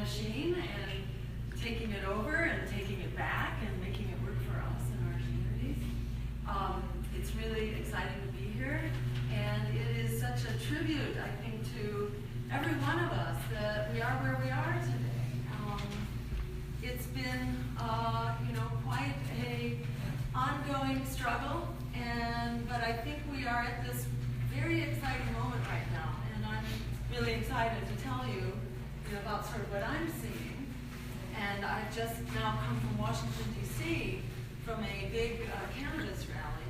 machine and taking it over and taking it back and making it work for us and our communities. It's really exciting to be here, and it is such a tribute, I think, to every one of us that we are where we are today. It's been, quite a ongoing struggle, but I think we are at this very exciting moment right now, and I'm really excited to tell you, about sort of what I'm seeing. And I've just now come from Washington, D.C. from a big cannabis rally,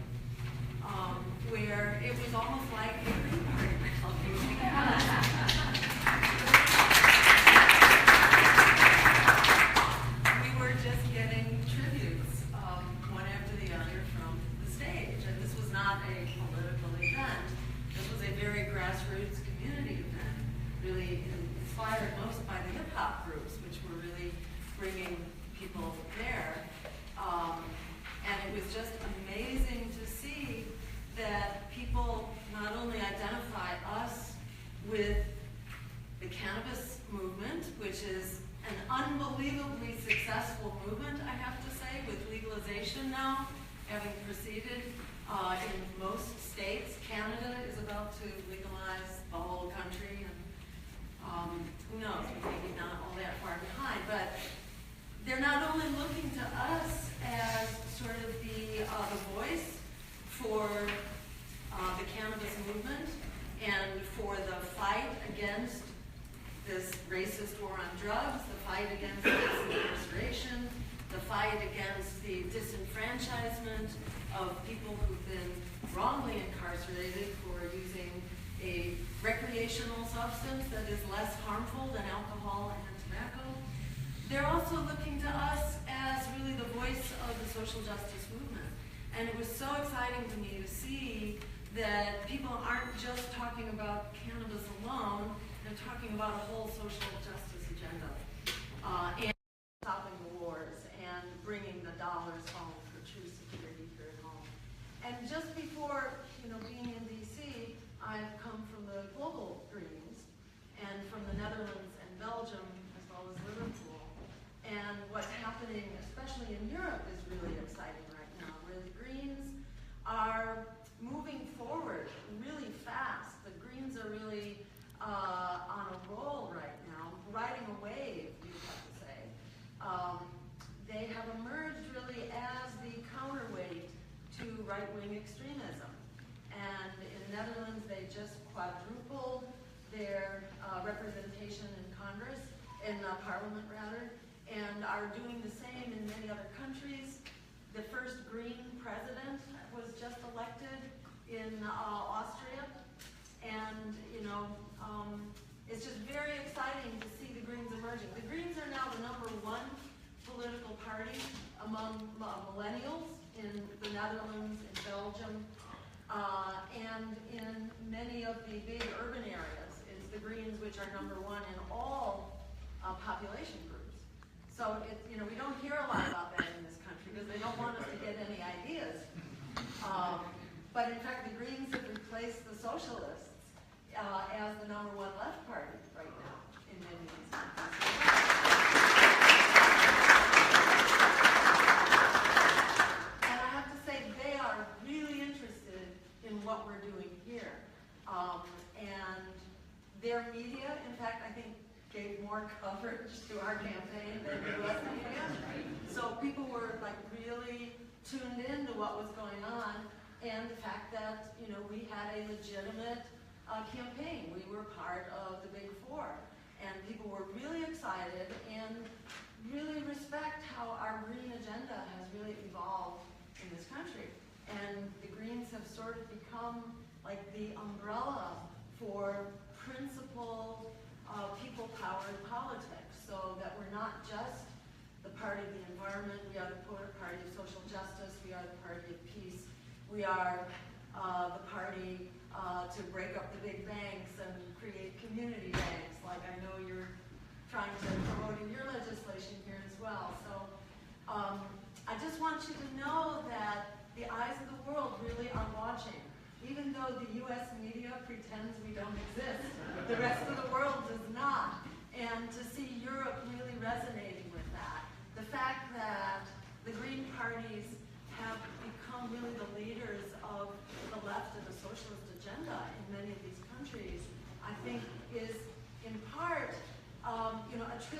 where it was almost like a Green Party rally. We were just getting tributes, one after the other from the stage. And this was not a political event. This was a very grassroots community event, really inspired most by the hip-hop groups, which were really bringing people there. And it was just amazing to see that people not only identify us with the cannabis movement, which is an unbelievably successful movement, I have to say, with legalization now, having proceeded in most states. Canada is about to legalize the whole country, and who knows, maybe not all that far behind, but they're not only looking to us as sort of the voice for the cannabis movement and for the fight against this racist war on drugs, the fight against incarceration, the fight against the disenfranchisement of people who've been wrongly incarcerated for using a recreational substance that is less harmful than alcohol and tobacco. They're also looking to us as really the voice of the social justice movement. And it was so exciting to me to see that people aren't just talking about cannabis alone, they're talking about a whole social justice agenda. And stopping the wars and bringing the dollars home for true security here at home. And just before, being in DC, I've come from the global Greens and from the Netherlands and Belgium, as well as Liverpool. And what's happening, especially in Europe, is really exciting right now, where the Greens are moving forward really fast. The Greens are really on a roll right now, riding a wave, you have to say. They have emerged really as the counterweight to right-wing extremism. And in the Netherlands, they just quadrupled their representation in Congress, in Parliament rather, and are doing the same in many other countries. The first Green president was just elected in Austria, and it's just very exciting to see the Greens emerging. The Greens are now the #1 political party among millennials in the Netherlands, in Belgium, and in many of the big urban areas. It's the Greens which are #1 in all population groups. So we don't hear a lot about that in this country because they don't want us to get any ideas. But in fact, the Greens have replaced the Socialists as the #1 left party right now in many of these countries. And I have to say, they are really interested in what we're doing here. And their media, in fact, I think, gave more coverage to our campaign than the U.S. media. So people were really tuned in to what was going on, and the fact that we had a legitimate campaign. We were part of the Big Four, and people were really excited and really respect how our green agenda has really evolved in this country. And the Greens have sort of become like the umbrella for principled, people-powered politics, so that we're not just the party of the environment, we are the party of social justice, we are the party of peace, we are the party to break up the big banks and create community banks, like I know you're trying to promote in your legislation here as well. So I just want you to know that the eyes of the world really are watching. Even though the U.S. media pretends we don't exist, the rest of the world does not. And to see Europe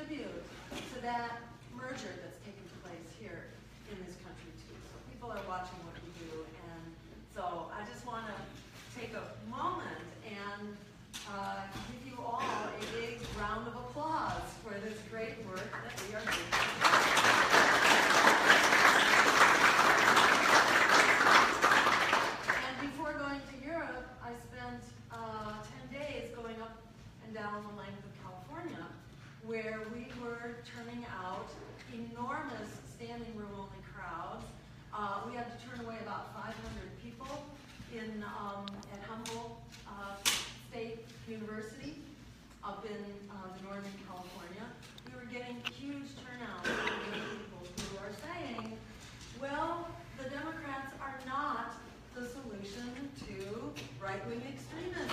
tribute to that merger that's taking place here in this country too. So people are watching what we do, and so I just want to take a moment and give you all a big round of applause for this great work that we are doing. And before going to Europe, I spent 10 days going up and down the length of California, where we were turning out enormous standing room only crowds. We had to turn away about 500 people at Humboldt State University up in Northern California. We were getting huge turnouts from people who are saying, well, the Democrats are not the solution to right-wing extremism.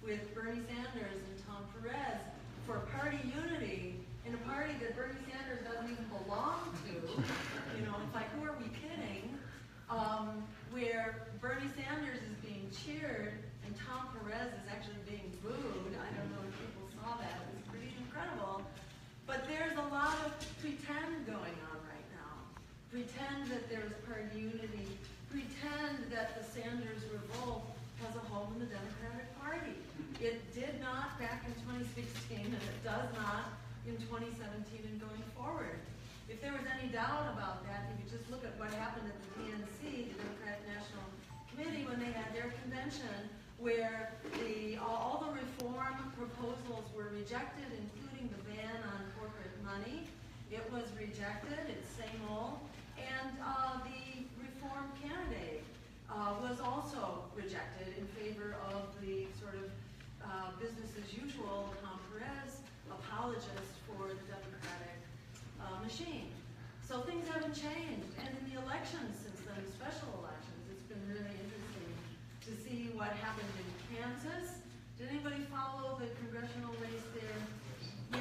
With Bernie Sanders and Tom Perez for party unity in a party that Bernie Sanders doesn't even belong to. You know, it's like, who are we kidding? Where Bernie Sanders is being cheered and Tom Perez is actually being booed. I don't know if people saw that. It was pretty incredible. But there's a lot of pretend going on right now. Pretend that there's party unity. Pretend that the Sanders revolt has a home in the Democratic Party. It did not back in 2016, and it does not in 2017 and going forward. If there was any doubt about that, you could just look at what happened at the DNC, the Democratic National Committee, when they had their convention, where all the reform proposals were rejected, including the ban on corporate money. It was rejected, it's same old. And the reform candidate was also rejected in favor of the sort of business as usual Tom Perez apologist for the Democratic machine. So things haven't changed. And in the elections since then, special elections, it's been really interesting to see what happened in Kansas. Did anybody follow the congressional race there?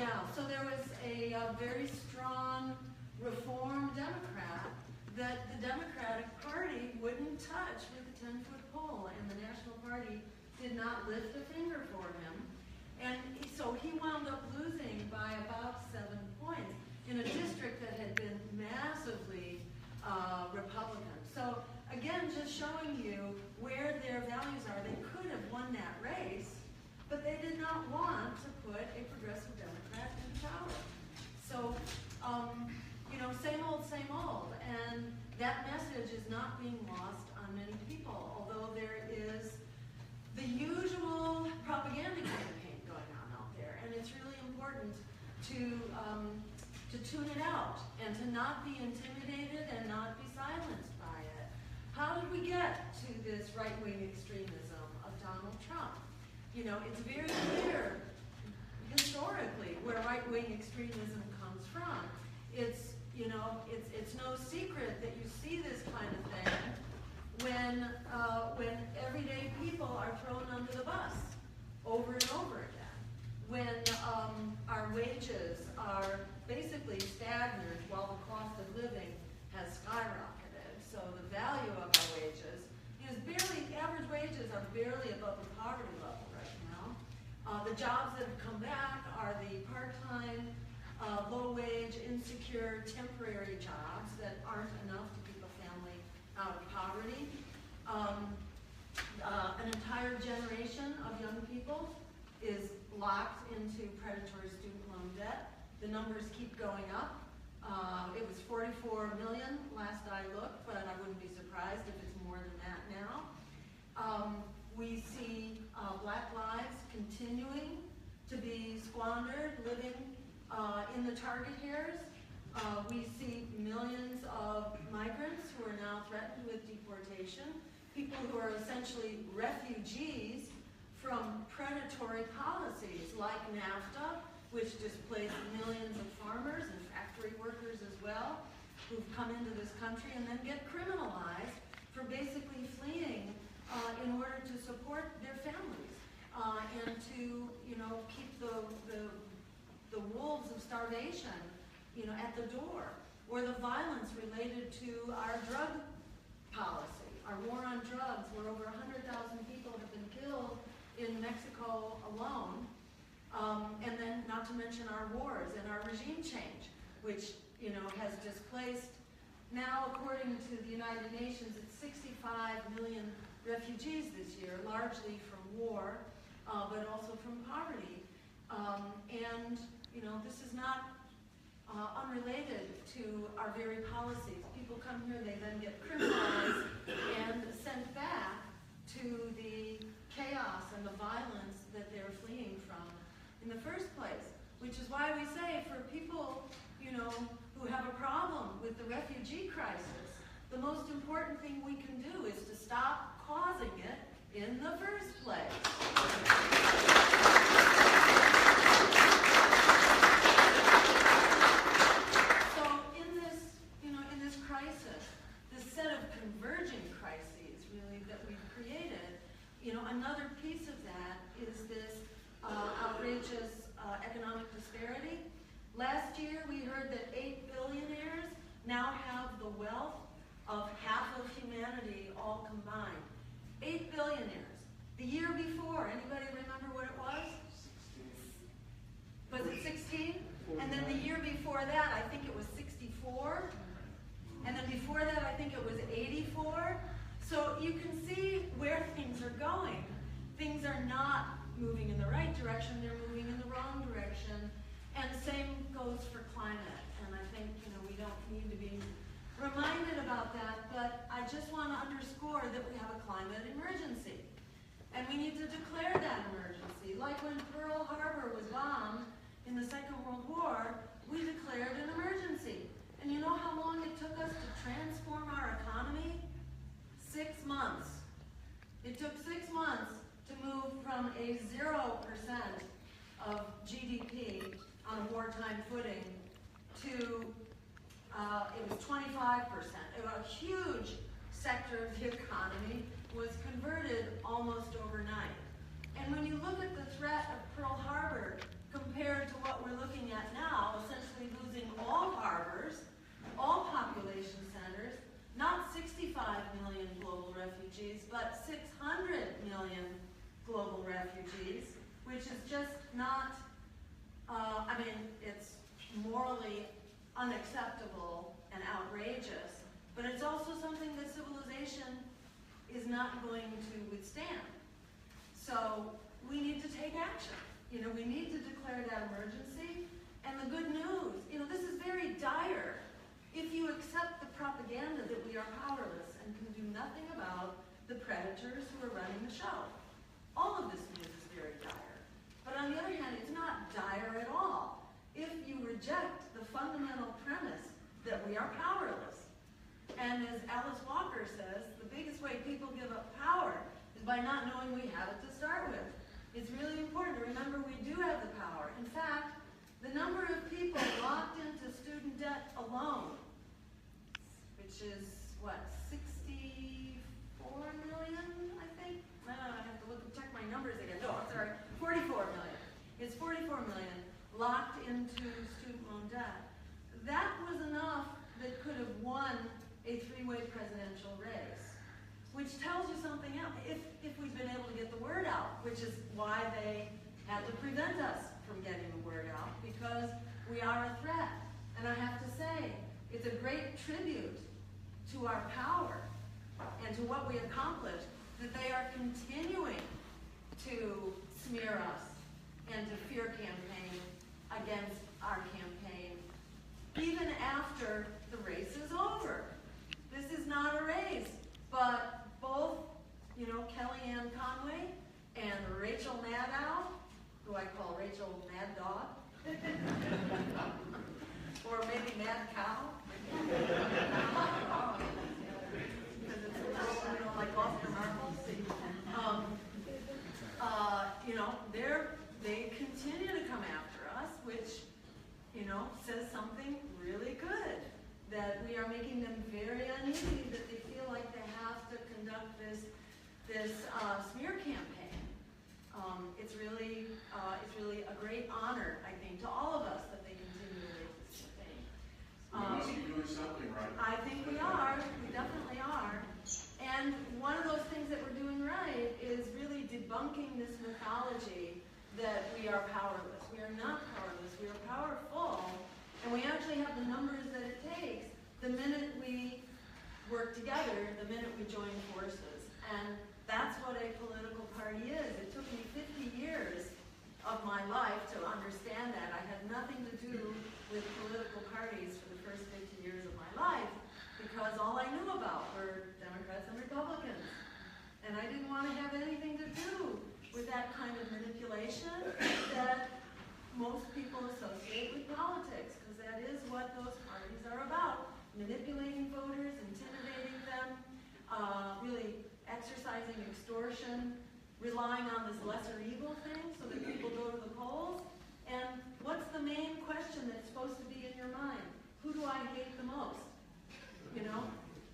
Yeah, so there was a very strong reform Democrat that the Democratic Party wouldn't touch with a 10-foot pole, and the National Party did not lift a finger for him. And so he wound up losing by about 7 points in a district that had been massively Republican. So again, just showing you where their values are. They could have won that race, but they did not want to put a progressive Democrat in power. So, you know, same old, and that message is not being lost on many people, although there is the usual propaganda campaign going on out there, and it's really important to tune it out and to not be intimidated and not be silenced by it. How did we get to this right-wing extremism of Donald Trump? You know, it's very clear historically where right-wing extremism comes from. It's, you know, it's no secret that you see this kind of thing when everyday people are thrown under the bus over and over again. When our wages are basically stagnant while the cost of living has skyrocketed. So the value of our wages is barely, average wages are barely above the poverty level right now. The jobs that have come back are the part-time, low-wage, insecure, temporary jobs that aren't enough to keep a family out of poverty. An entire generation of young people is locked into predatory student loan debt. The numbers keep going up. It was 44 million last I looked, but I wouldn't be surprised if it's more than that now. We see black lives continuing to be squandered, living in the target hairs. We see millions of migrants who are now threatened with deportation, people who are essentially refugees from predatory policies like NAFTA, which displaced millions of farmers and factory workers as well, who've come into this country and then get criminalized for basically fleeing in order to support their families and to, you know, keep the wolves of starvation at the door, or the violence related to our drug policy, our war on drugs, where over 100,000 people have been killed in Mexico alone, and then not to mention our wars and our regime change, which has displaced, now according to the United Nations, it's 65 million refugees this year, largely from war, but also from poverty. And this is not unrelated to our very policies. People come here, they then get criminalized and sent back to the chaos and the violence that they're fleeing from in the first place. Which is why we say for people, who have a problem with the refugee crisis, the most important thing we can do is to stop causing it in the first place. So in this crisis, this set of converging crises really that we've created, another piece of that is this outrageous economic disparity. Last year we heard that 8 billionaires now have the wealth of half of humanity all combined. 8 billionaires. The year before, anybody remember what it was? 16. Was it 16? And then the year before that, I think it was 64. And then before that, I think it was 84. So you can see where things are going. Things are not moving in the right direction, they're moving in the wrong direction. And the same goes for climate. And I think, we don't need to be reminded about that, but I just want to underscore that we have a climate emergency. And we need to declare that emergency. Like when Pearl Harbor was bombed in the Second World War, we declared an emergency. And you know how long it took us to transform our economy? 6 months. It took 6 months to move from a 0% of GDP on a wartime footing to, it was 25%. A huge sector of the economy was converted almost overnight. And when you look at the threat of Pearl Harbor compared to what we're looking at now, essentially losing all harbors, all population centers, not 65 million global refugees, but 600 million global refugees, which is just not, it's morally unacceptable and outrageous, but it's also something that civilization is not going to withstand. So we need to take action. We need to declare that emergency. And the good news, this is very dire if you accept the propaganda that we are powerless and can do nothing about the predators who are running the show. All of this news is very dire. But on the other hand, it's not dire at all if you reject the fundamental premise that we are powerless. And as Alice Walker says, the biggest way people give up power is by not knowing we have it to start with. It's really important to remember we do have the power. In fact, the number of people locked into student debt alone, which is, 64 million, I think? I have to check my numbers again. No, I'm sorry, 44 million. It's 44 million locked into student loan debt. That was enough that could have won a 3-way presidential race, which tells you something else, if we've been able to get the word out, which is why they had to prevent us from getting the word out, because we are a threat. And I have to say, it's a great tribute to our power and to what we accomplished that they are continuing to smear us and to fear campaign against our campaign, even after the race is over. This is not a race, but both, Kellyanne Conway and Rachel Maddow, who I call Rachel Mad Dog, or maybe Mad Cow, because it's a little, like Oscar Marbles. They continue to come after us, which, says something really good, that we are making them very uneasy, that they feel like they have to conduct this smear campaign. It's really a great honor, I think, to all of us that they continue to make this campaign. I think we are. We definitely are. And one of those things that we're doing right is really debunking this mythology that we are powerless. We are not powerless. We are powerful. And we actually have the numbers that it takes the minute we work together, the minute we join forces. And that's what a political party is. It took me 50 years of my life to understand that. I had nothing to do with political parties for the first 50 years of my life because all I knew about were Democrats and Republicans. And I didn't want to have anything to do with that kind of manipulation that most people associate with politics, because that is what those parties are about. Manipulating voters, intimidating them, really exercising extortion, relying on this lesser evil thing so that people go to the polls. And what's the main question that's supposed to be in your mind? Who do I hate the most? You know?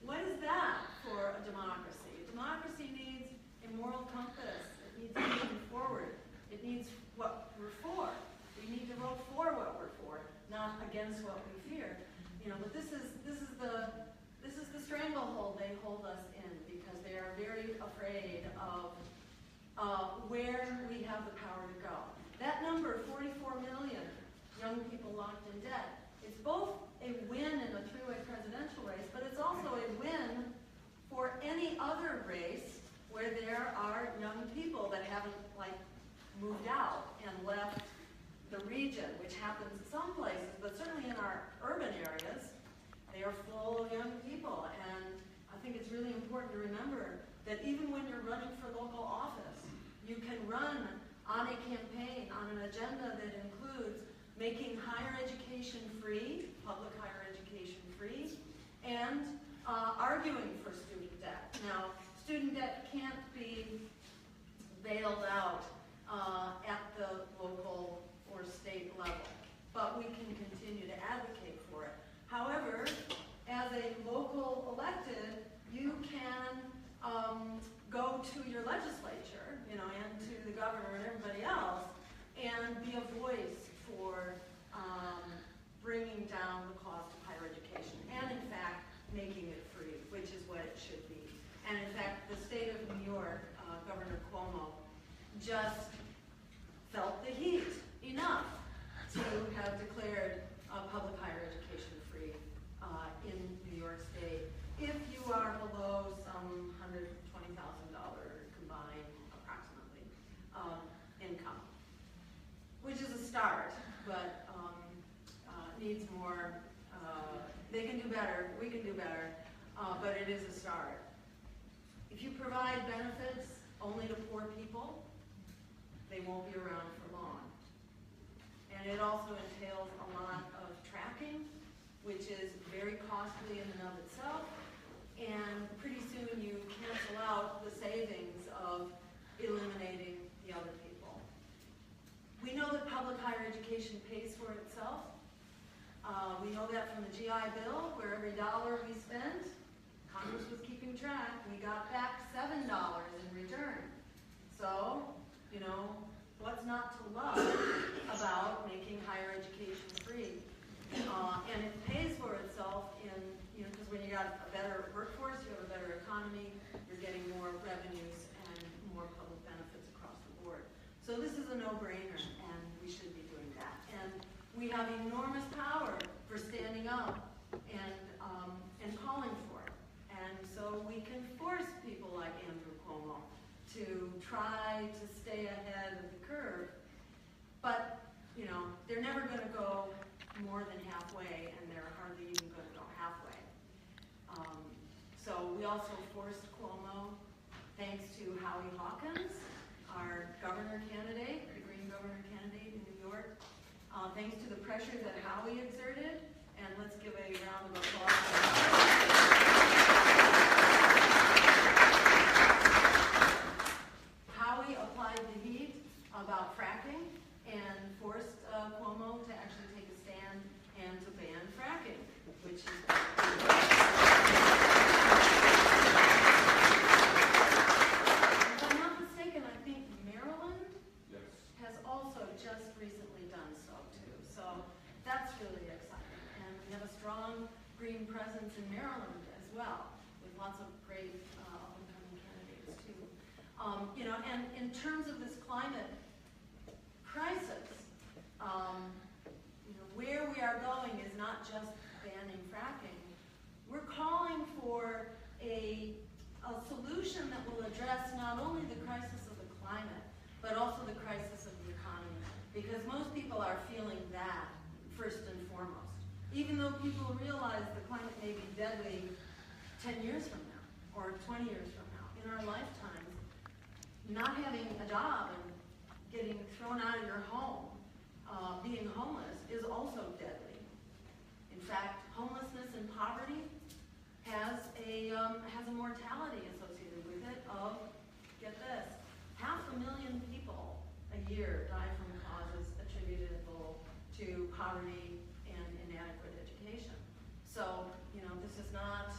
What is that for a democracy? A democracy needs a moral compass. It needs moving forward. It needs what we're for. We need to vote for what we're for, not against what we fear. You know, but this is the stranglehold they hold us in because they are very afraid of where we have the power to go. That number, 44 million young people locked in debt, it's both a win in the three-way presidential race, but it's also a win for any other race where there are young people that haven't, like, moved out and left the region, which happens in some places, but certainly in our urban areas, they are full of young people. And I think it's really important to remember that even when you're running for local office, you can run on a campaign, on an agenda that includes making higher education free, public higher education free, and arguing for student debt. Now, student debt can't be bailed out at the local or state level, but we can continue to advocate for it. However, as a local elected, you can go to your legislature, you know, and to the governor and everybody else, and be a voice for bringing down the cost of higher education, and in fact, making it free, which is what it should be. And in fact, the state of New York, Governor Cuomo, just felt the heat enough to have declared public higher education free in New York State if you are below some $120,000 combined, approximately, income, which is a start, but needs more. They can do better, we can do better, but it is a start. If you provide benefits only to poor people, they won't be around for long. And it also entails a lot of tracking, which is very costly in and of itself. And pretty soon you cancel out the savings of eliminating the other people. We know that public higher education pays for itself. We know that from the GI Bill, where every dollar we spent, Congress was keeping track, we got back $7 in return. So, you know, what's not to love about making higher education free? And it pays for itself in, you know, because when you got a better workforce, you have a better economy, you're getting more revenues and more public benefits across the board. So this is a no-brainer, and we should be doing that. And we have enormous power for standing up and calling for it. And so we can force people like Andrew Cuomo to try to stay ahead of the curve. But, you know, they're never going to go more than halfway, and they're hardly even going to go halfway. So we also forced Cuomo, thanks to Howie Hawkins, our governor candidate, the Green governor candidate in New York, thanks to the pressure that Howie exerted, and let's give a round of applause for Howie applied the heat about fracking and forced Cuomo to actually take a stand and to ban fracking, which is if I'm not mistaken, I think Maryland has also just recently done so too. So that's really exciting. And we have a strong green presence in Maryland as well, with lots of great up-and-coming candidates too. You know, and in terms of this climate crisis, you know, where we are going is not just banning fracking. We're calling for a solution that will address not only the crisis of the climate, but also the crisis of the economy. Because most people are feeling that first and foremost. Even though people realize the climate may be deadly 10 years from now, or 20 years from now, in our lifetimes, not having a job and getting thrown out of your home, being homeless, is also deadly. In fact, homelessness and poverty has a mortality associated with it of, get this, 500,000 people a year die from causes attributable to poverty and inadequate education. So, you know, this is not,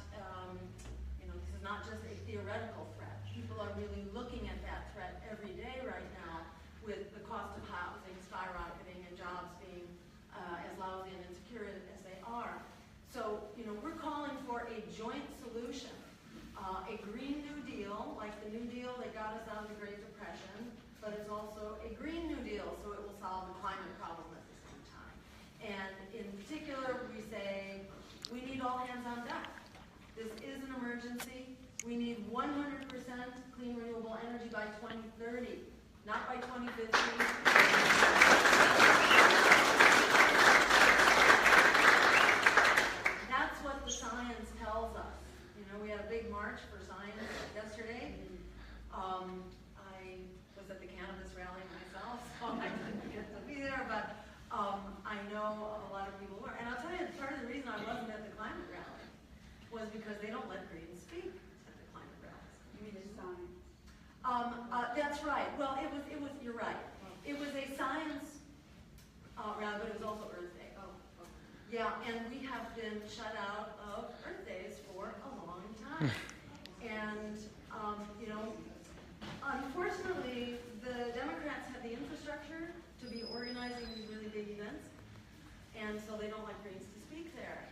this is not just a theoretical threat. People are really looking at that threat every day right now, with the cost of housing skyrocketing and jobs being as lousy and insecure as they are. So, you know, we're calling for a joint solution, a Green New Deal, like the New Deal that got us out of the Great Depression, but it's also a Green New Deal, so it will solve the climate problem at the same time. And in particular, we say we need all hands on deck. This is an emergency. We need 100% clean renewable energy by 2030, not by 2050. That's what the science tells us. You know, we had a big march for science yesterday. I was at the cannabis rally myself, so I didn't get to be there, but I know a lot of people were. And I'll tell you, part of the reason I wasn't at the climate rally was because they don't let Greens speak at the climate rallies. You mean a sign? That's right. Well, it was. You're right. It was a science rally, but it was also Earth Day. Oh, okay. Yeah, and we have been shut out of Earth Days for a long time. And, you know, unfortunately, the Democrats have the infrastructure to be organizing these really big events, and so they don't like Greens to speak there.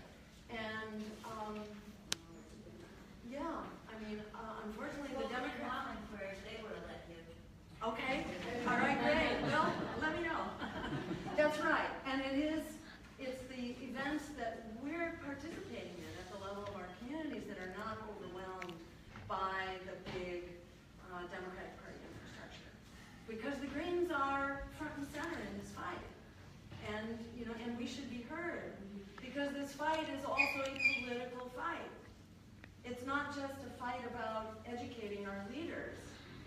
And, yeah, I mean, unfortunately, the Democrats... They would have let you. Okay, all right, great. Well, let me know. That's right, and it's the events that we're participating in at the level of our communities that are not overwhelmed by the big Democratic Party infrastructure. Because the Greens are front and center in this fight. And, you know, and we should be heard. Because this fight is also a political fight. It's not just a fight about educating our leaders,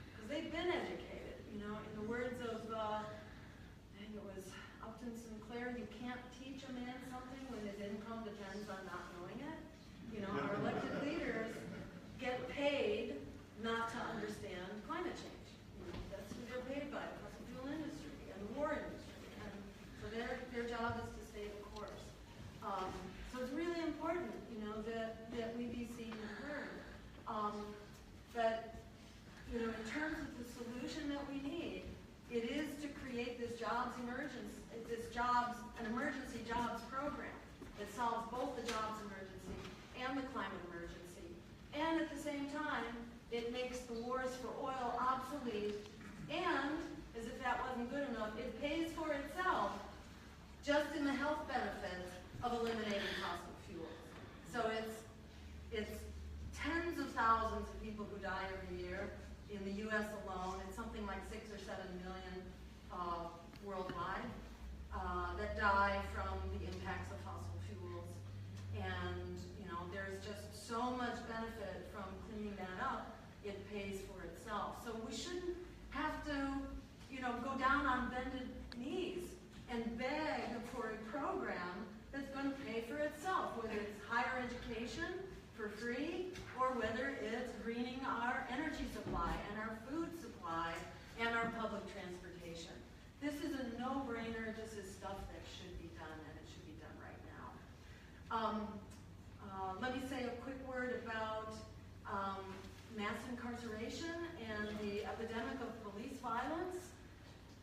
because they've been educated. You know, in the words of, I think it was Upton Sinclair, you can't teach a man something when his income depends on not knowing it. You know, our elected leaders get paid not to understand climate change. You know, that's who they're paid by, the fossil fuel industry and the war industry. And so their job is to stay the course. So it's really important, you know, that we be seen and heard. But, you know, in terms of the solution that we need, it is to create this an emergency jobs program that solves both the jobs emergency and the climate emergency. And at the same time, it makes the wars for oil obsolete, and, as if that wasn't good enough, it pays for itself just in the health benefits of eliminating fossil fuels. So it's tens of thousands of people who die every year in the U.S. alone. It's something like 6 or 7 million worldwide that die from the impacts of fossil fuels. And, you know, there's just so much benefit from cleaning that up, it pays for itself. So we shouldn't have to, you know, go down on bended knees and beg for a program that's going to pay for itself, whether it's higher education for free or whether it's greening our energy supply and our food supply and our public transportation. This is a no-brainer. This is stuff that should be done, and it should be done right now. Let me say a quick word about mass incarceration and the epidemic of police violence,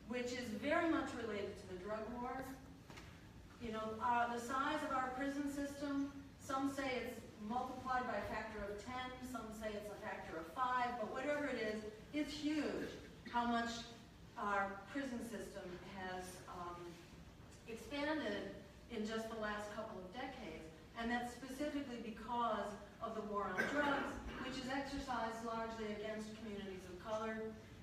which is very much related to the drug war. You know, the size of our prison system, some is huge how much our prison system has expanded in just the last couple of decades, and that's specifically because of the war on drugs, which is exercised largely against communities of color.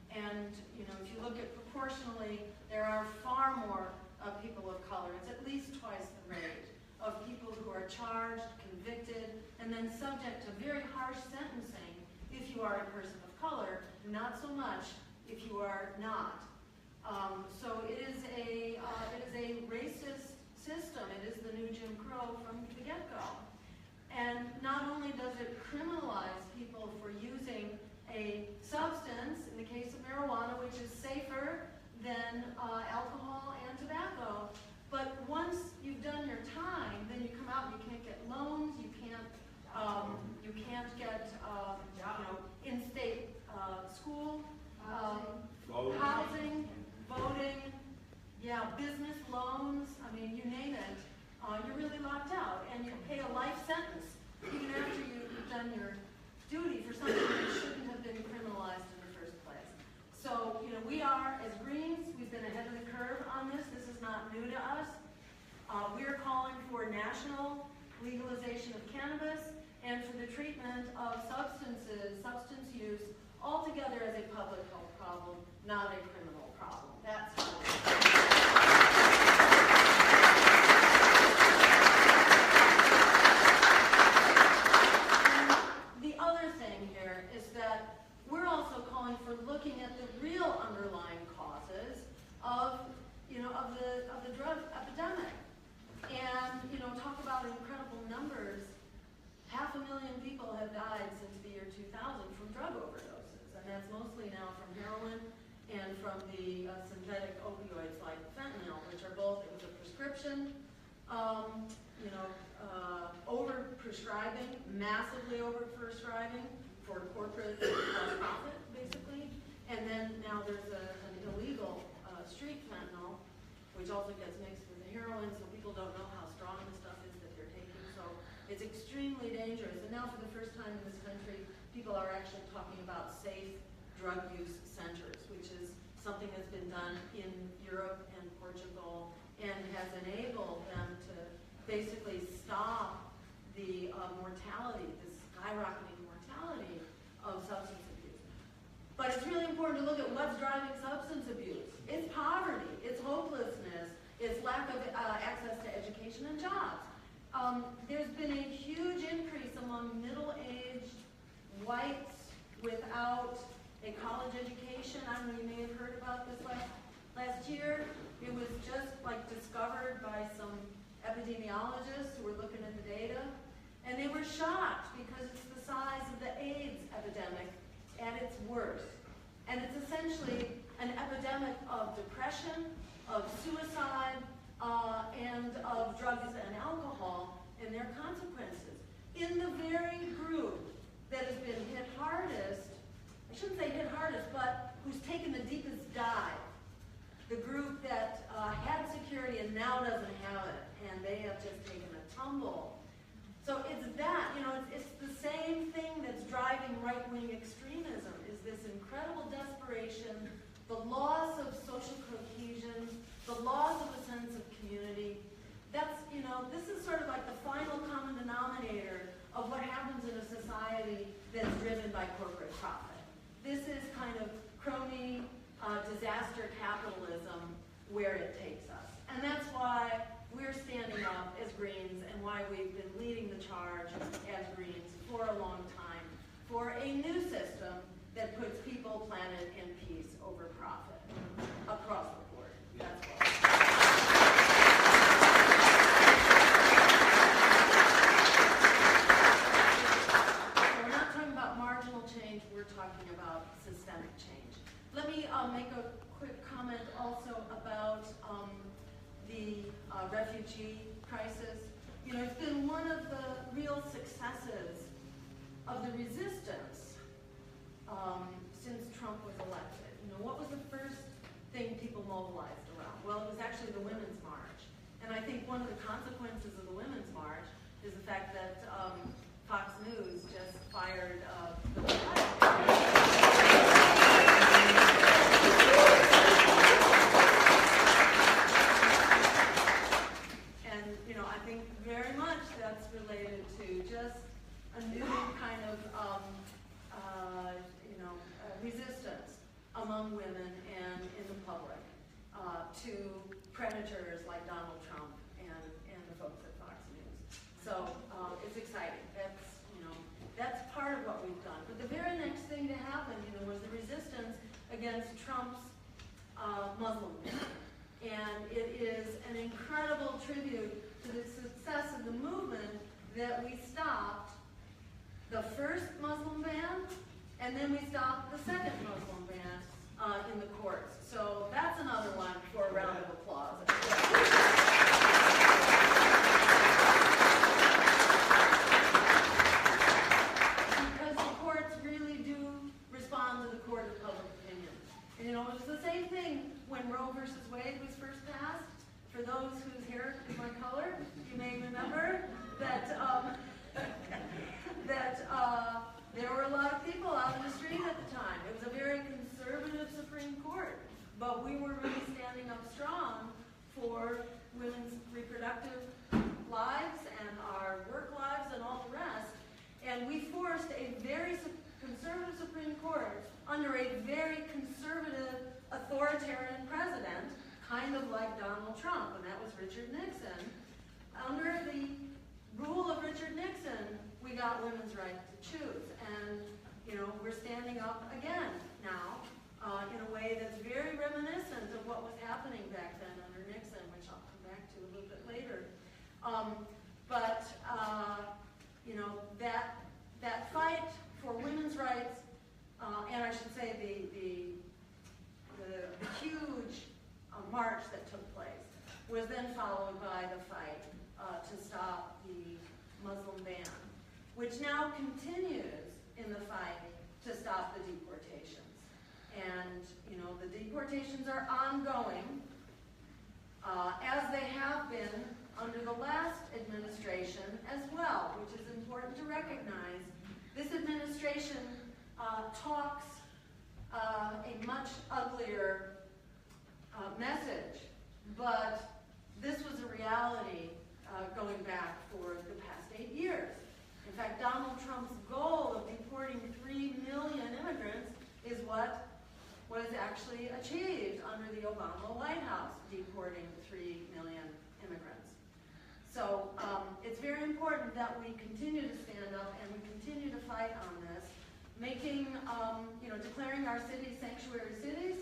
And if you look at proportionally, there are far more people of color. It's at least twice the rate of people who are charged, convicted, and then subject to very harsh sentencing if you are a person of color, not so much if you are not. So it is a racist system. It is the new Jim Crow from the get-go. And not only does it criminalize people for using a substance, in the case of marijuana, which is safer than alcohol and tobacco, but once you've done your time, then you come out and you can't get loans, you can't get in-state school, housing, voting, business loans. I mean, you name it. You're really locked out, and you pay a life sentence even after you've done your duty for something that shouldn't have been criminalized in the first place. So, we are, as Greens, we've been ahead of the curve on this. This is not new to us. We're calling for national legalization of cannabis and for the treatment of substance use, altogether as a public health problem, not a criminal problem. That's how the other thing here is that we're also calling for looking at the real underlying causes of the drug epidemic. And, talk about incredible numbers. 500,000 people have died since the year 2000 from drug overdoses. And that's mostly now from heroin and from the synthetic opioids like fentanyl, which are both, it was a prescription, over-prescribing, massively over-prescribing for corporate profit, basically. And then now there's an illegal street fentanyl, which also gets mixed with the heroin, so people don't know how strong the stuff is that they're taking. So it's extremely dangerous. And now for the first time in this country, people are actually talking about safe drug use centers, which is something that's been done in Europe and Portugal and has enabled them to basically stop the mortality, the skyrocketing mortality of substance abuse. But it's really important to look at what's driving substance abuse. It's poverty, it's hopelessness, it's lack of access to education and jobs. There's been a huge increase among middle-aged whites without a college education. I don't know, you may have heard about this last year. It was just discovered by some epidemiologists who were looking at the data. And they were shocked because it's the size of the AIDS epidemic at its worst. And it's essentially an epidemic of depression, of suicide, and of drugs and alcohol and their consequences. In the very group that has been hit hardest, I shouldn't say hit hardest, but who's taken the deepest dive, the group that had security and now doesn't have it, and they have just taken a tumble. So it's that, it's the same thing that's driving right-wing extremism, is this incredible desperation, the loss of social cohesion, the loss of a sense of community. That's, this is sort of like the final common denominator of what happens in a society that's driven by corporate profit. This is kind of crony, disaster capitalism where it takes us. And that's why we're standing up as Greens and why we've been leading the charge as Greens for a long time for a new system that puts people, planet, and peace over profit across the board. That's why. So we're not talking about marginal change, we're talking about systemic change. Let me make a quick comment also about the refugee crisis. It's been one of the real successes of the resistance since Trump was elected. What was the first thing people mobilized around? Well, it was actually the Women's March. And I think one of the consequences of the Women's March is the fact that Fox News just fired the a new kind of, resistance among women and in the public to predators like Donald Trump and the folks at Fox News. So it's exciting. That's part of what we've done. But the very next thing to happen, was the resistance against Trump's Muslim ban. And it is an incredible tribute to the success of the movement that we stopped the first Muslim ban, and then we stopped the second Muslim ban in the courts. So that's another one for a round of applause. Because the courts really do respond to the court of public opinion. And it was the same thing when Roe versus Wade was first passed. For those whose hair is my color, you may remember that there were a lot of people out in the street at the time. It was a very conservative Supreme Court, but we were really standing up strong for women's reproductive lives and our work lives and all the rest. And we forced a very conservative Supreme Court under a very conservative authoritarian president, kind of like Donald Trump, and that was Richard Nixon. Under the rule of Richard Nixon, we got women's right to choose. And, we're standing up again now in a way that's very reminiscent of what was happening back then under Nixon, which I'll come back to a little bit later. That fight for women's rights, and I should say the huge march that took place, was then followed by the fight to stop the Muslim ban, which now continues in the fight to stop the deportations. And, the deportations are ongoing, as they have been under the last administration as well, which is important to recognize. This administration talks a much uglier message, but this was a reality going back for the past 8 years. In fact, Donald Trump's goal of deporting 3 million immigrants is what was actually achieved under the Obama White House, deporting 3 million immigrants. So it's very important that we continue to stand up and we continue to fight on this. Making, declaring our cities sanctuary cities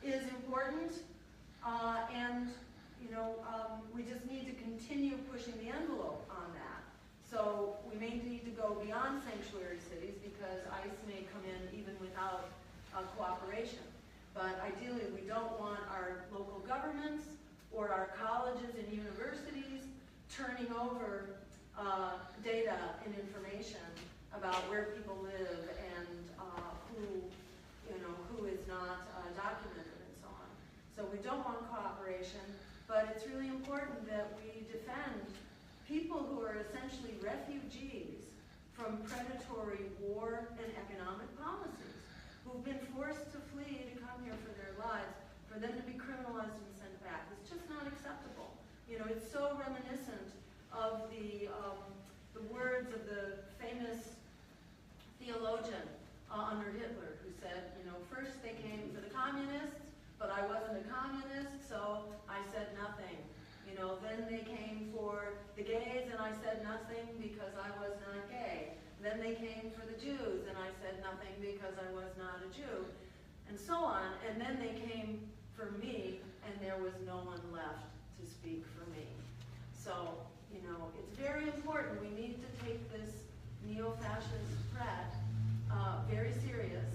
is important, we just need to continue pushing the envelope on that. So we may need to go beyond sanctuary cities because ICE may come in even without cooperation. But ideally, we don't want our local governments or our colleges and universities turning over data and information about where people live and who is not documented and so on. So we don't want cooperation, but it's really important that we defend people who are essentially refugees from predatory war and economic policies, who've been forced to flee to come here for their lives, for them to be criminalized and sent back. It's just not acceptable. It's so reminiscent of the words of the famous theologian under Hitler, who said, first they came for the communists, but I wasn't a communist, so I said nothing. Then they came for the gays, and I said nothing because I was not gay. Then they came for the Jews, and I said nothing because I was not a Jew, and so on. And then they came for me, and there was no one left to speak for me. So, it's very important. We need to take this neo-fascist threat very serious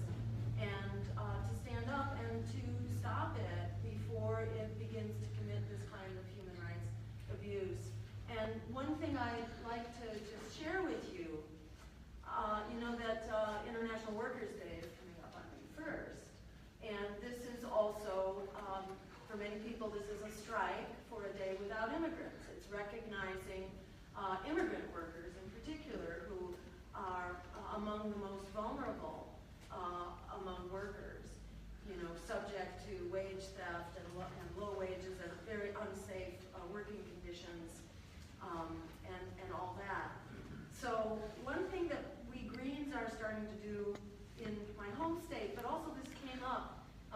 and to stand up and to stop it before it begins to commit this kind of human rights abuse. And one thing I'd like to just share with you, that International Workers' Day is coming up on May 1st. And this is also, for many people, this is a strike for a day without immigrants. It's recognizing immigrant workers in particular who are among the most vulnerable among workers, subject to wage theft and low wages and very unsafe working conditions and all that. So one thing that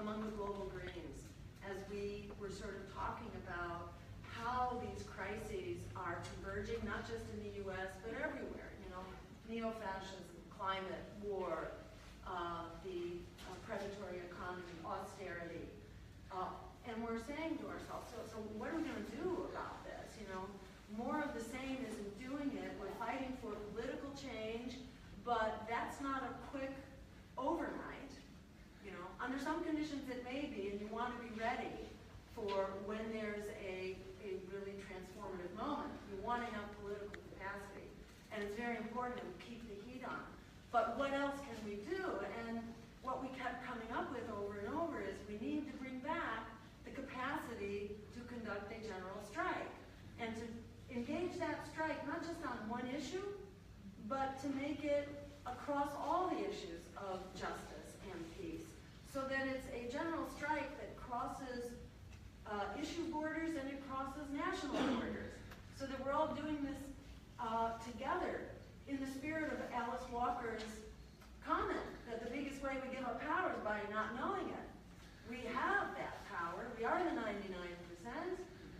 among the global Greens as we were sort of talking about how these crises are converging, not just in the U.S., but everywhere. You know, neo-fascism, climate, war, the predatory economy, austerity. And we're saying to ourselves, so what are we going to do about this? You know, more of the same isn't doing it. We're fighting for political change, but that's not a quick overnight. You know, under some conditions it may be, and you want to be ready for when there's a really transformative moment. You want to have political capacity, and it's very important that we keep the heat on. But what else can we do? And what we kept coming up with over and over is we need to bring back the capacity to conduct a general strike and to engage that strike not just on one issue, but to make it across all the issues of justice and peace, so that it's a general strike that crosses issue borders and it crosses national borders, so that we're all doing this together in the spirit of Alice Walker's comment that the biggest way we give up power is by not knowing it. We have that power. We are the 99%.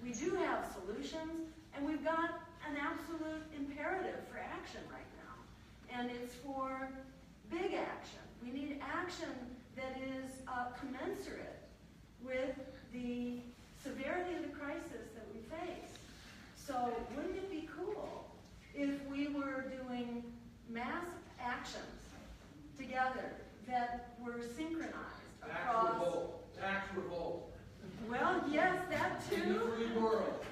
We do have solutions, and we've got an absolute imperative for action right now. And it's for big action. We need action that is commensurate with the severity of the crisis that we face. So wouldn't it be cool if we were doing mass actions together that were synchronized across... Tax revolt. Well, yes, that too. In the free world.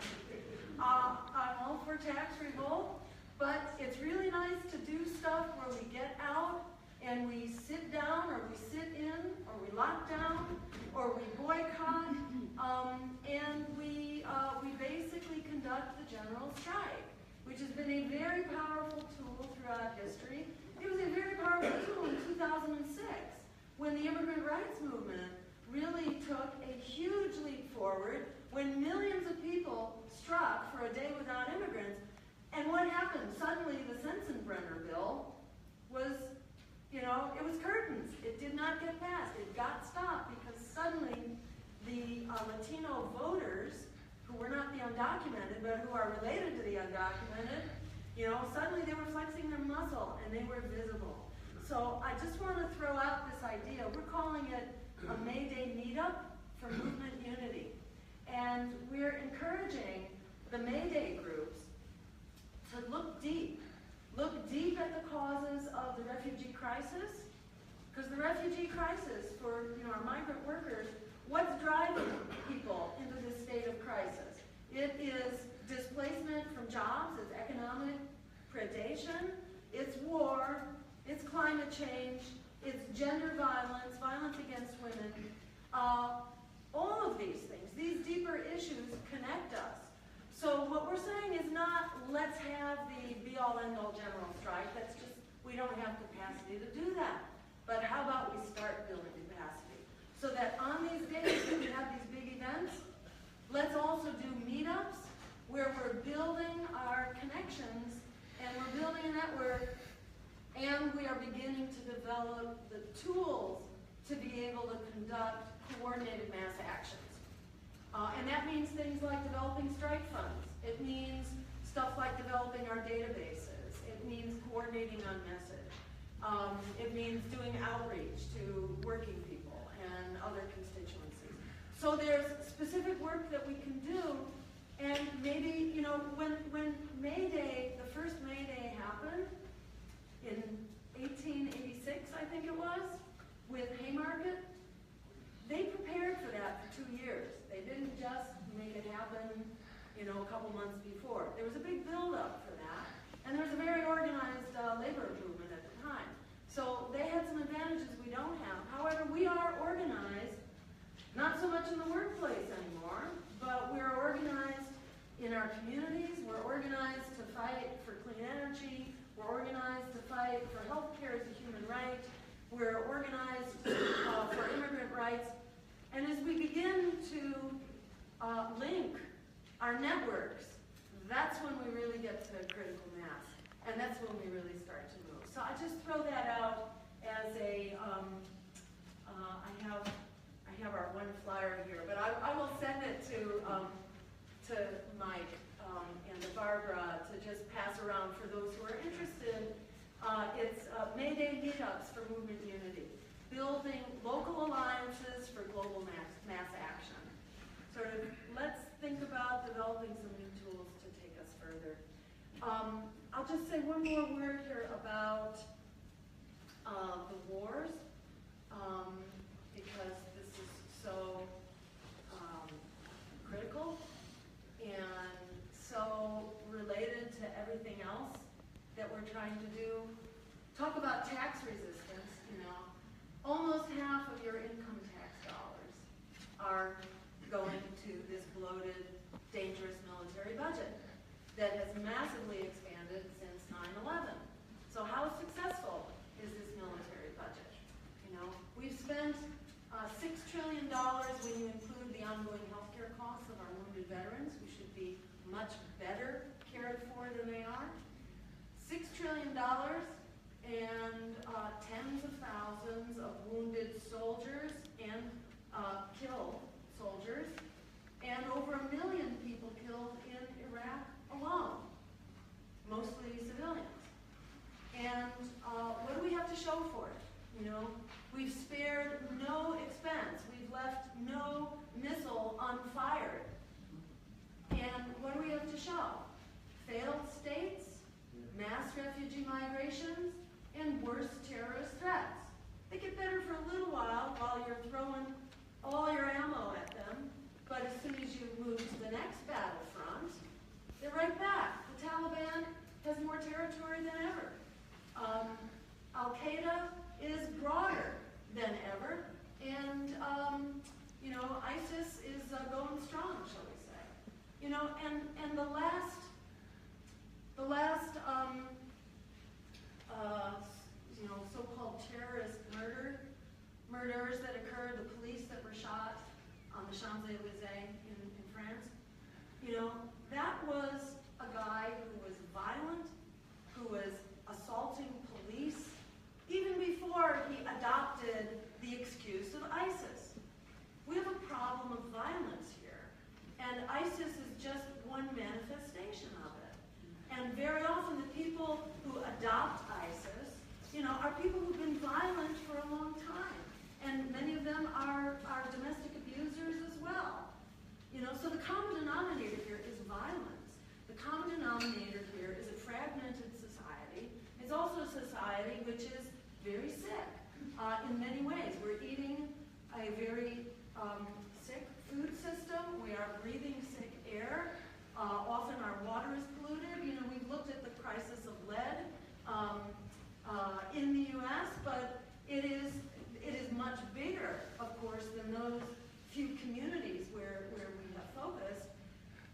I'm all for tax revolt, but it's really nice to do stuff where we get out and we sit down, or we sit in, or we lock down, or we boycott, and we basically conduct the general strike, which has been a very powerful tool throughout history. It was a very powerful tool in 2006 when the immigrant rights movement really took a huge leap forward, when millions of people struck for a day without immigrants. And what happened? Suddenly the Sensenbrenner bill was, you know, it was curtains. It did not get passed. It got stopped because suddenly the Latino voters, who were not the undocumented, but who are related to the undocumented, you know, suddenly they were flexing their muscle and they were visible. So I just want to throw out this idea. We're calling it a May Day meetup for movement unity. And we're encouraging the May Day groups to look deep at the causes of the refugee crisis, because the refugee crisis for, you know, our migrant workers, what's driving people into this state of crisis? It is displacement from jobs, it's economic predation, it's war, it's climate change, it's gender violence, violence against women. All of these things, these deeper issues connect us. So what we're saying is not, let's have the be-all, end-all general strike. That's just, we don't have capacity to do that. But how about we start building capacity? So that on these days that we have these big events, let's also do meetups where we're building our connections and we're building a network, and we are beginning to develop the tools to be able to conduct coordinated mass actions. And that means things like developing strike funds. It means stuff like developing our databases. It means coordinating on message. It means doing outreach to working people and other constituencies. So there's specific work that we can do, and maybe, you know, when May Day, the first May Day happened in 1886, I think it was, with Haymarket, they prepared for that for 2 years. They didn't just make it happen, you know, a couple months before. There was a big build-up for that, and there was a very organized labor movement at the time. So they had some advantages we don't have. However, we are organized, not so much in the workplace anymore, but we're organized in our communities. We're organized to fight for clean energy. We're organized to fight for health care as a human right. We're organized for immigrant rights. And as we begin to link our networks, that's when we really get to critical mass. And that's when we really start to move. So I just throw that out as a, I have one flyer here, but I will send it to Mike and to Barbara to just pass around for those who are interested. It's May Day meetups for movement unity, building local alliances for global mass action. Sort of, let's think about developing some new tools to take us further. I'll just say one more word here about the wars, because this is so critical and so related to everything else that we're trying to do. Talk about tax resistance, you know. Almost half of your income tax dollars are going to this bloated, dangerous military budget that has massively expanded since 9/11. So how successful is this military budget? You know, we've spent $6 trillion when you include the ongoing healthcare costs of our wounded veterans, who should be much better cared for than they are. $6 trillion and tens of thousands of wounded soldiers and killed soldiers, and over 1 million people killed in Iraq alone, mostly civilians. And what do we have to show for it? You know, we've spared no expense. We've left no missile unfired. And what do we have to show? Failed states, mass refugee migrations, and worse terrorist threats. They get better for a little while you're throwing all your ammo at them, but as soon as you move to the next battlefront, they're right back. The Taliban has more territory than ever. Al-Qaeda is broader than ever, and you know, ISIS is going strong, shall we say? You know, and the last you know, so-called terrorist murders that occurred, the police that were shot on the Champs-Élysées in France, you know, that was a guy who was violent, who was assaulting police, even before he adopted the excuse of ISIS. We have a problem of violence here, and ISIS is just one manifestation of it. And very often the people who adopt ISIS, you know, are people who've been violent for a long time. And many of them are domestic abusers as well. You know, so the common denominator here is violence. The common denominator here is a fragmented society. It's also a society which is very sick in many ways. We're eating a very sick food system. We are breathing sick air. Often our water is polluted. You know, we've looked at the crisis of lead in the U.S., but it is much bigger, of course, than those few communities where we have focused.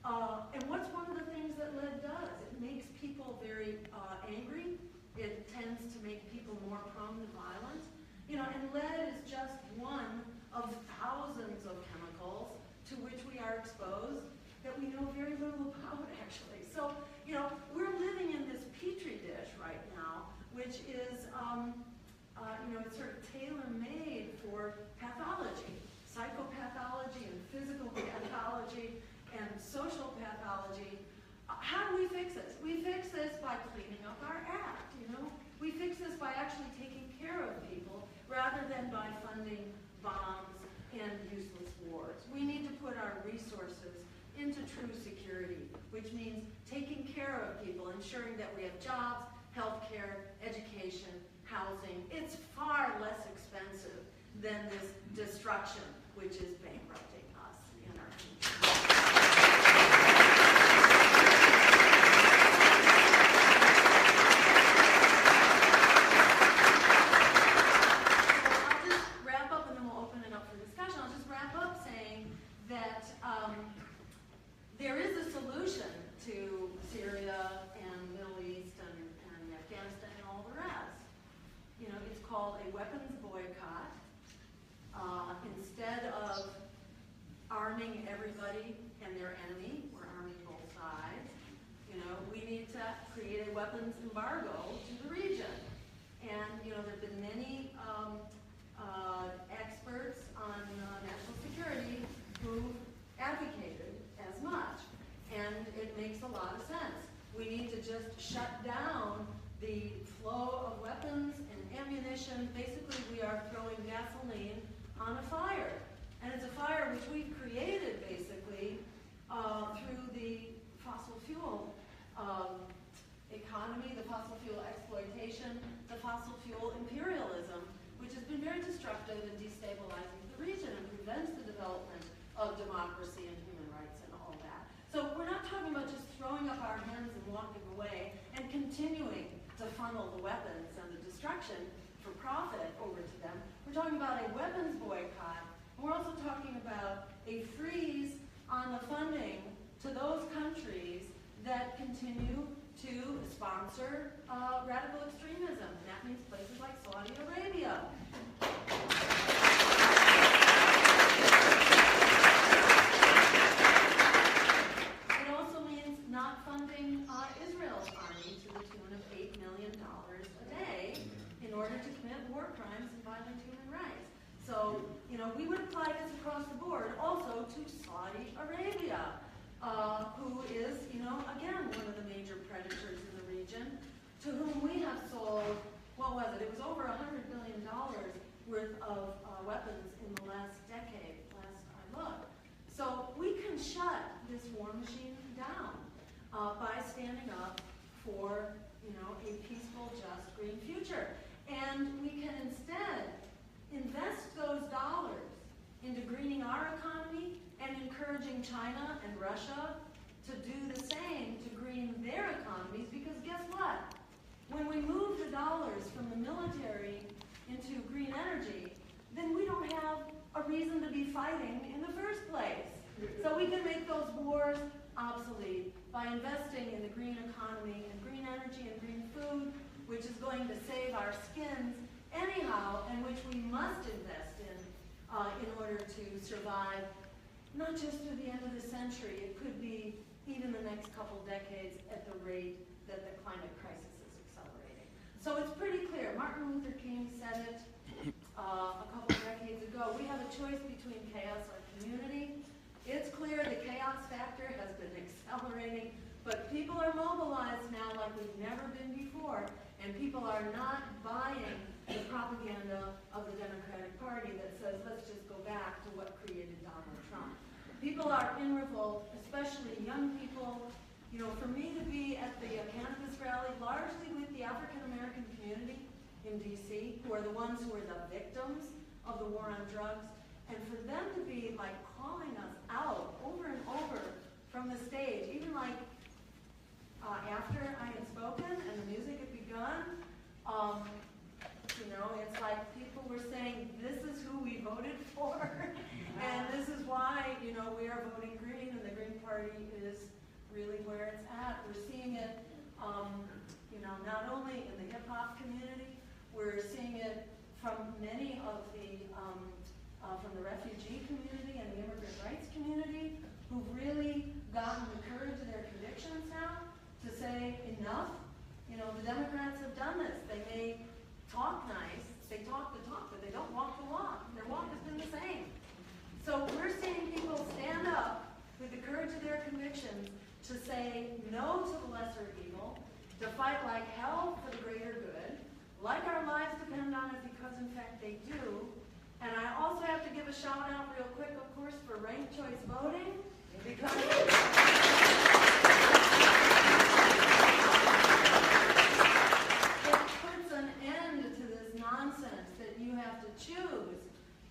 And what's one of the things that lead does? It makes people very angry. It tends to make people more prone to violence. You know, and lead is just one of thousands of chemicals to which we are exposed that we know very little about, actually. So, you know, we're living in this petri dish right now, which is, you know, it's sort of tailor-made for pathology, psychopathology and physical pathology and social pathology. How do we fix this? We fix this by cleaning up our act, you know? We fix this by actually taking care of people rather than by funding bombs and useless wars. We need to put our resources into true security, which means taking care of people, ensuring that we have jobs, healthcare, education, housing. It's far less expensive than this destruction, which is bankrupting us in our country. There is a solution to Syria and Middle East and Afghanistan and all the rest. You know, it's called a weapons boycott. Instead of definition, basically we are throwing gasoline on a fire. And it's a fire which we've created, basically, through the fossil fuel economy, the fossil fuel exploitation, the fossil fuel imperialism, which has been very destructive and destabilizing the region and prevents the development of democracy and human rights and all that. So we're not talking about just throwing up our hands and walking away and continuing to funnel the weapons and the destruction for profit over to them. We're talking about a weapons boycott. We're also talking about a freeze on the funding to those countries that continue to sponsor radical extremism. And that means places like Saudi Arabia. It also means not funding Israel's army to the tune of $8 million a day in order to commit war crimes and violate human rights. So, we would apply this across the board also to Saudi Arabia, who is, again, one of the major predators in the region, to whom we have sold, what was it? It was over $100 billion worth of weapons in the last decade, last I looked. So we can shut this war machine down by standing up for, a peaceful, just, green future. And we can instead invest those dollars into greening our economy and encouraging China and Russia to do the same to green their economies, because guess what? When we move the dollars from the military into green energy, then we don't have a reason to be fighting in the first place. So we can make those wars obsolete by investing in the green economy and green energy and green food, which is going to save our skins anyhow, and which we must invest in order to survive, not just through the end of the century. It could be even the next couple decades at the rate that the climate crisis is accelerating. So it's pretty clear. Martin Luther King said it a couple decades ago. We have a choice between chaos or community. It's clear the chaos factor has been accelerating, but people are mobilized now like we've never been before, and people are not buying the propaganda of the Democratic Party that says, let's just go back to what created Donald Trump. People are in revolt, especially young people. For me to be at the cannabis rally, largely with the African-American community in D.C., who are the ones who are the victims of the war on drugs, and for them to be calling us out over and over from the stage, even after I had spoken and the music had begun, it's like people were saying, this is who we voted for, and this is why, we are voting green, and the Green Party is really where it's at. We're seeing it, not only in the hip-hop community, we're seeing it from many of from the refugee community and the immigrant rights community, who've really gotten the courage of their convictions now to say, enough. The Democrats have done this. They may talk nice, they talk the talk, but they don't walk the walk. Their walk has been the same. So we're seeing people stand up with the courage of their convictions to say no to the lesser evil, to fight like hell for the greater good, like our lives depend on it, because in fact they do. And I also have to give a shout out real quick, of course, for ranked choice voting, because it puts an end to this nonsense that you have to choose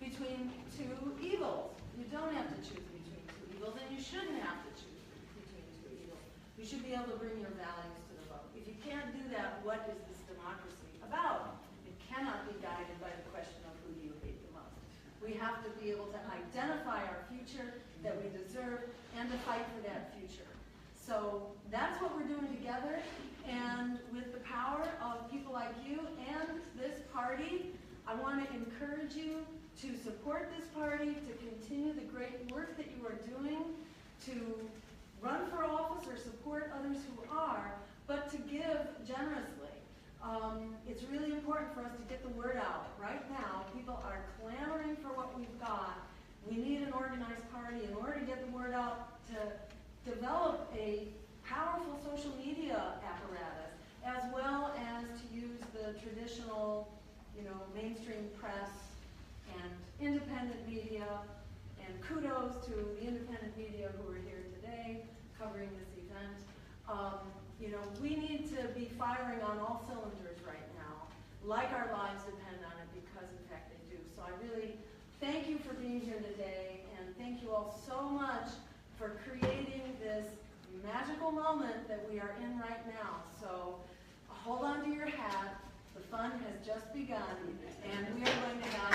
between two evils. You don't have to choose between two evils, and you shouldn't have to choose between two evils. You should be able to bring your values to the vote. If you can't do that, what is this democracy about? It cannot be guided by the question of who do you hate the most. We have to be able to identify our future that we deserve and to fight for that future. So that's what we're doing together, and with the power of people like you and this party, I want to encourage you to support this party, to continue the great work that you are doing, to run for office or support others who are, but to give generously. It's really important for us to get the word out. Right now, people are clamoring for what we've got. We need an organized party in order to get the word out, to develop a powerful social media apparatus, as well as to use the traditional, kudos to the independent media who are here today covering this event. You know, we need to be firing on all cylinders right now, like our lives depend on it, because in fact they do. So I really thank you for being here today, and thank you all so much for creating this magical moment that we are in right now. So hold on to your hat. The fun has just begun, and we are going to have